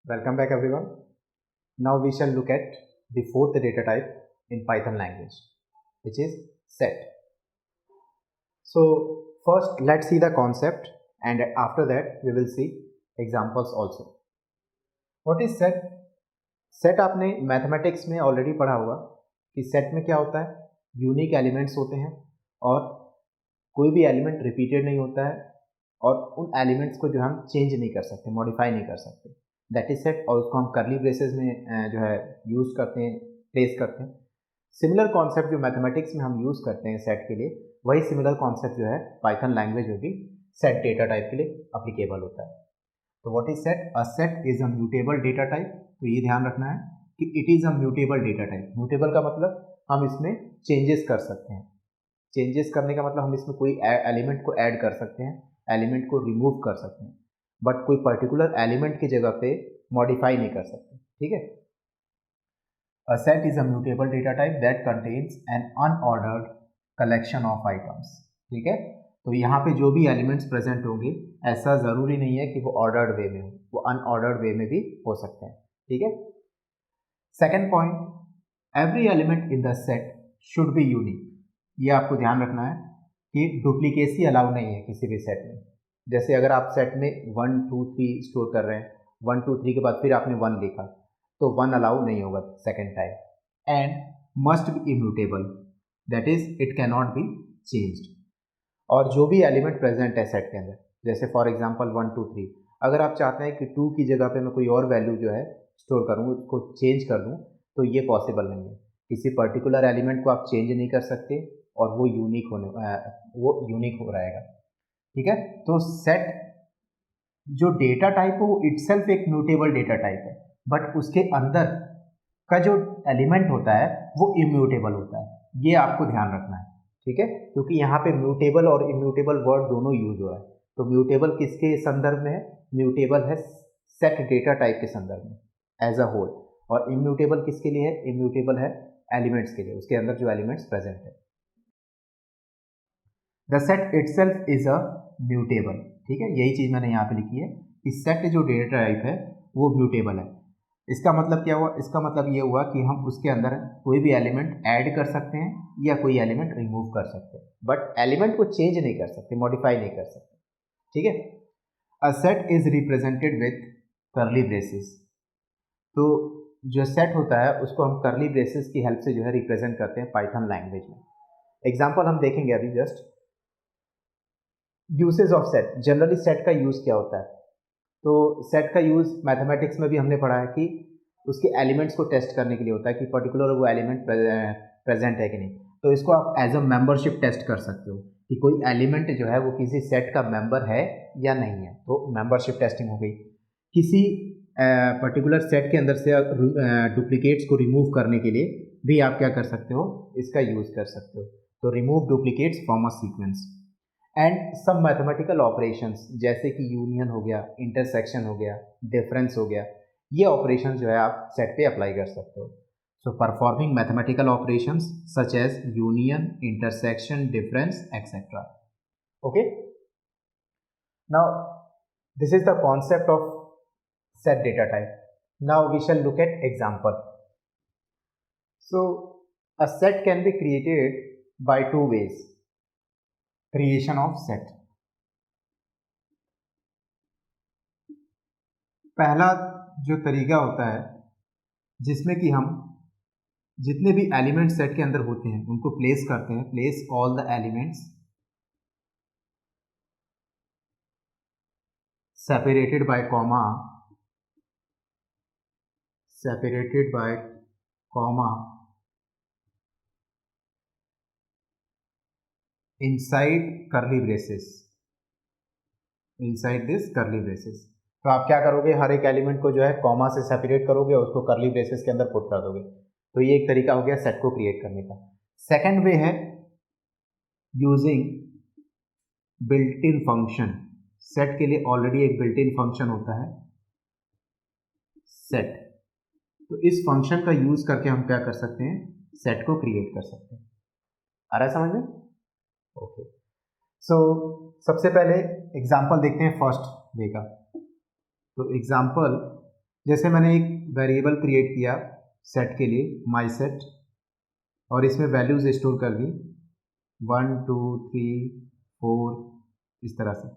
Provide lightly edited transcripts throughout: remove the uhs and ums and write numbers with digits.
Welcome back everyone. Now we shall look at the fourth data type in Python language, which is set. So first let's see the concept, and after that we will see examples also. What is set? Set आपने mathematics में already पढ़ा होगा कि set में क्या होता है, unique elements होते हैं और कोई भी एलिमेंट रिपीटेड नहीं होता है और उन एलिमेंट्स को जो हम चेंज नहीं कर सकते, मॉडिफाई नहीं कर सकते, दैट इज सेट। और उसको हम करली ब्रेसेस में जो है यूज़ करते हैं, प्लेस करते हैं। सिमिलर कॉन्सेप्ट जो मैथमेटिक्स में हम यूज़ करते हैं सेट के लिए, वही सिमिलर कॉन्सेप्ट जो है पाइथन लैंग्वेज में भी सेट डेटा टाइप के लिए अप्लीकेबल होता है। तो what is set? A set is a mutable data type. तो ये ध्यान रखना है कि it is a mutable data type. Mutable का मतलब हम इसमें चेंजेस कर सकते हैं। चेंजेस करने का मतलब हम इसमें कोई एलिमेंट को ऐड कर सकते हैं, एलिमेंट को रिमूव कर सकते हैं, बट कोई पर्टिकुलर एलिमेंट की जगह पे मॉडिफाई नहीं कर सकते। ठीक है। A set is a mutable data type that contains an unordered collection of items. ठीक है। तो यहाँ पे जो भी एलिमेंट्स प्रेजेंट होंगे, ऐसा ज़रूरी नहीं है कि वो ऑर्डर्ड वे में हो, वो अनऑर्डर्ड वे में भी हो सकते हैं। ठीक है। Second point, every element in the set should be unique. ये आपको ध्यान रखना है कि डुप्लीकेसी अलाउ नहीं है किसी भी सेट में। जैसे अगर आप सेट में 1 2 3 स्टोर कर रहे हैं, 1 2 3 के बाद फिर आपने 1 लिखा, तो 1 अलाउ नहीं होगा second time. And must be immutable, that is it can not be changed. और जो भी एलिमेंट प्रेजेंट है सेट के अंदर, जैसे फॉर एग्जांपल 1 2 3, अगर आप चाहते हैं कि 2 की जगह पे मैं कोई और वैल्यू जो है स्टोर करूँ, उसको चेंज कर दूँ, तो ये पॉसिबल नहीं है। किसी पर्टिकुलर एलिमेंट को आप चेंज नहीं कर सकते और वो यूनिक हो रहेगा। ठीक है। तो सेट जो डेटा टाइप है वो इटसेल्फ एक म्यूटेबल डेटा टाइप है, बट उसके अंदर का जो एलिमेंट होता है वो इम्यूटेबल होता है। ये आपको ध्यान रखना है। ठीक है। क्योंकि यहाँ पे म्यूटेबल और इम्यूटेबल वर्ड दोनों यूज हो रहा है। तो म्यूटेबल किसके संदर्भ में है? म्यूटेबल है सेट डेटा टाइप के संदर्भ में एज अ होल, और इम्यूटेबल किसके लिए है? इम्यूटेबल है एलिमेंट्स के लिए, उसके अंदर जो एलिमेंट्स प्रेजेंट है। The set itself is a mutable. ठीक है, यही चीज मैंने यहाँ पे लिखी है कि सेट जो डेटा टाइप है वो म्यूटेबल है। इसका मतलब क्या हुआ? इसका मतलब ये हुआ कि हम उसके अंदर कोई भी एलिमेंट ऐड कर सकते हैं या कोई एलिमेंट रिमूव कर सकते हैं, बट एलिमेंट को चेंज नहीं कर सकते, मॉडिफाई नहीं कर सकते। ठीक है। A set is represented with करली ब्रेसेस। तो जो सेट होता है उसको हम करली ब्रेसेस की हेल्प से जो है रिप्रेजेंट करते हैं पाइथन लैंग्वेज में। एग्जाम्पल हम देखेंगे अभी just. Usage of set, generally set का यूज क्या होता है? तो सेट का यूज मैथमेटिक्स में भी हमने पढ़ा है कि उसके एलिमेंट्स को टेस्ट करने के लिए होता है कि पर्टिकुलर वो एलिमेंट प्रेजेंट है कि नहीं। तो इसको आप एज अ मेंबरशिप टेस्ट कर सकते हो कि कोई एलिमेंट जो है वो किसी सेट का मेंबर है या नहीं है, तो मेंबरशिप टेस्टिंग हो गई। किसी पर्टिकुलर सेट के अंदर से डुप्लीकेट्स को रिमूव करने के लिए भी आप क्या कर सकते हो? इसका यूज कर सकते हो। तो remove duplicates from a sequence. And some mathematical operations जैसे कि यूनियन हो गया, इंटरसेक्शन हो गया, डिफरेंस हो गया, ये ऑपरेशन जो है आप सेट पे अप्लाई कर सकते हो। So performing mathematical operations such as union, intersection, difference etcetera. Okay, now this is the concept of set data type. Now we shall look at example. So a set can be created by two ways. Creation of set. पहला जो तरीका होता है जिसमें कि हम जितने भी एलिमेंट सेट के अंदर होते हैं उनको प्लेस करते हैं, place all the elements separated by comma, separated by comma inside curly braces, inside this curly braces. तो आप क्या करोगे? हर एक एलिमेंट को जो है कॉमा से सेपरेट करोगे और उसको करली ब्रेसेस के अंदर पुट कर दोगे। तो ये एक तरीका हो गया सेट को क्रिएट करने का। सेकंड वे है using built in function. Set के लिए ऑलरेडी एक बिल्ट इन फंक्शन होता है सेट। तो इस फंक्शन का यूज करके हम क्या कर सकते हैं? सेट को क्रिएट कर सकते हैं। आ रहा है समझ में? ओके, सो सबसे पहले एग्जांपल देखते हैं फर्स्ट वे का। तो एग्जांपल जैसे मैंने एक वेरिएबल क्रिएट किया सेट के लिए माई सेट, और इसमें वैल्यूज़ स्टोर कर दी 1 2 3 4 इस तरह से।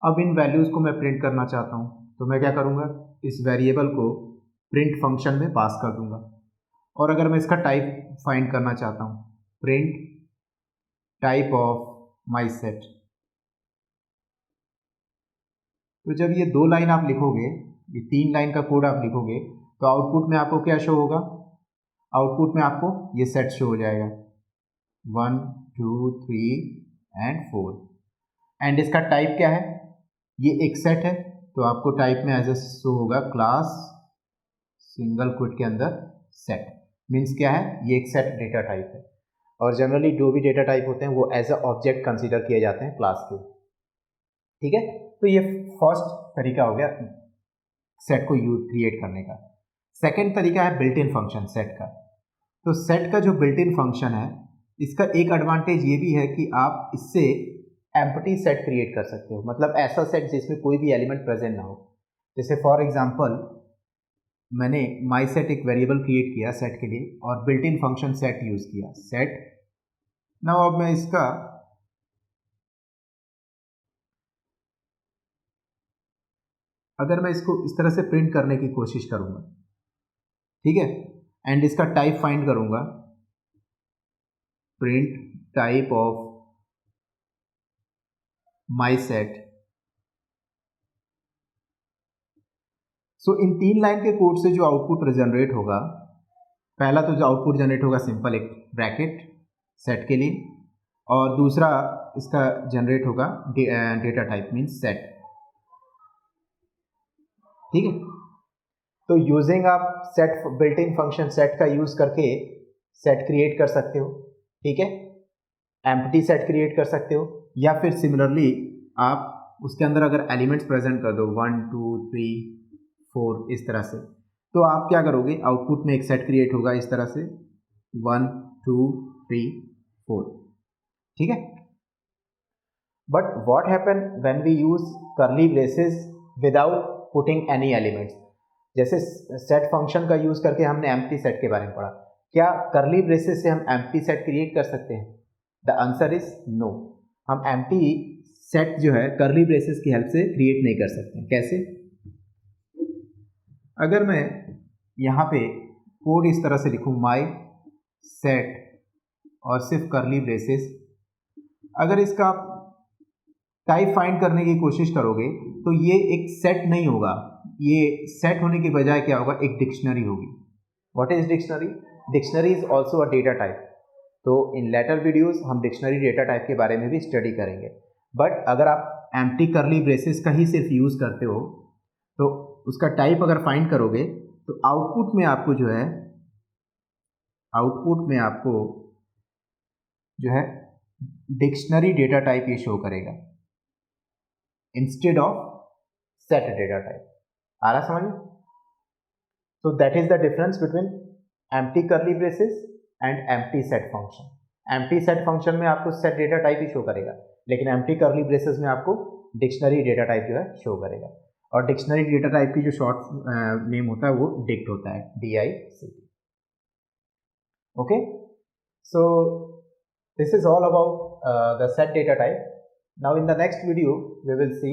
अब इन वैल्यूज़ को मैं प्रिंट करना चाहता हूँ, तो मैं क्या करूँगा, इस वेरिएबल को प्रिंट फंक्शन में पास कर दूँगा। और अगर मैं इसका टाइप फाइंड करना चाहता हूँ, print type of my set, तो जब ये 2 लाइन आप लिखोगे, ये 3 लाइन का कोड आप लिखोगे, तो आउटपुट में आपको क्या शो होगा, आउटपुट में आपको ये सेट शो हो जाएगा 1 2 3 एंड 4। एंड इसका टाइप क्या है, ये एक सेट है, तो आपको टाइप में एज ए शो होगा क्लास सिंगल क्विट के अंदर सेट। मीन्स क्या है, ये एक सेट डेटा टाइप है। और जनरली जो भी डेटा टाइप होते हैं वो एज अ ऑब्जेक्ट कंसीडर किए जाते हैं क्लास के। ठीक है, तो ये फर्स्ट तरीका हो गया सेट को यूज क्रिएट करने का। सेकेंड तरीका है बिल्ट इन फंक्शन सेट का। तो सेट का जो बिल्ट इन फंक्शन है, इसका एक एडवांटेज ये भी है कि आप इससे एम्प्टी सेट क्रिएट कर सकते हो, मतलब ऐसा सेट जिसमें कोई भी एलिमेंट प्रेजेंट ना हो। जैसे फॉर एग्जांपल मैंने माई सेट एक वेरिएबल क्रिएट किया सेट के लिए और built in function set use किया सेट। नाउ अब मैं इसका अगर मैं इसको इस तरह से प्रिंट करने की कोशिश करूंगा, ठीक है, एंड इसका टाइप फाइंड करूंगा, print type of my set. So in 3 line के कोड से जो आउटपुट जनरेट होगा, पहला तो जो आउटपुट जनरेट होगा सिंपल एक ब्रैकेट सेट के लिए, और दूसरा इसका जनरेट होगा डेटा टाइप मीन्स सेट। ठीक है, तो यूजिंग आप set built in function set का यूज करके सेट क्रिएट कर सकते हो। ठीक है, एम्प्टी सेट क्रिएट कर सकते हो, या फिर सिमिलरली आप उसके अंदर अगर एलिमेंट्स प्रेजेंट कर दो 1 2 3 4 इस तरह से, तो आप क्या करोगे, आउटपुट में एक सेट क्रिएट होगा इस तरह से 1 2 3 4। ठीक है, but what happen when we use curly braces without putting any elements. जैसे सेट फंक्शन का यूज करके हमने एम्प्टी सेट के बारे में पढ़ा, क्या कर्ली ब्रेसेस से हम एम्प्टी सेट क्रिएट कर सकते हैं? The answer is no. हम एम्प्टी सेट जो है कर्ली ब्रेसेस की हेल्प से क्रिएट नहीं कर सकते। कैसे? अगर मैं यहाँ पे कोड इस तरह से लिखूँ माई सेट और सिर्फ कर्ली ब्रेसेस, अगर इसका टाइप फाइंड करने की कोशिश करोगे तो ये एक सेट नहीं होगा, ये सेट होने की बजाय क्या होगा, एक डिक्शनरी होगी। What is dictionary? Dictionary is also a data type. तो इन लेटर वीडियोस हम डिक्शनरी डेटा टाइप के बारे में भी स्टडी करेंगे। बट अगर आप एम्प्टी कर्ली ब्रेसेस का ही सिर्फ यूज करते हो तो उसका टाइप अगर फाइंड करोगे तो आउटपुट में आपको जो है, आउटपुट में आपको जो है डिक्शनरी डेटा टाइप ये शो करेगा instead of set data type. आ रहा समझ में? So that is the difference between empty curly braces and empty set function. Empty set function में आपको सेट डेटा टाइप ही शो करेगा, लेकिन एम्प्टी कर्ली ब्रेसेस में आपको डिक्शनरी डेटा टाइप जो है शो करेगा। और डिक्शनरी डेटा टाइप की जो शॉर्ट नेम होता है वो डिक्ट होता है, DICT। Okay, so this is all about the set data type. Now in the next video we will see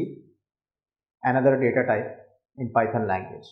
another data type in Python language.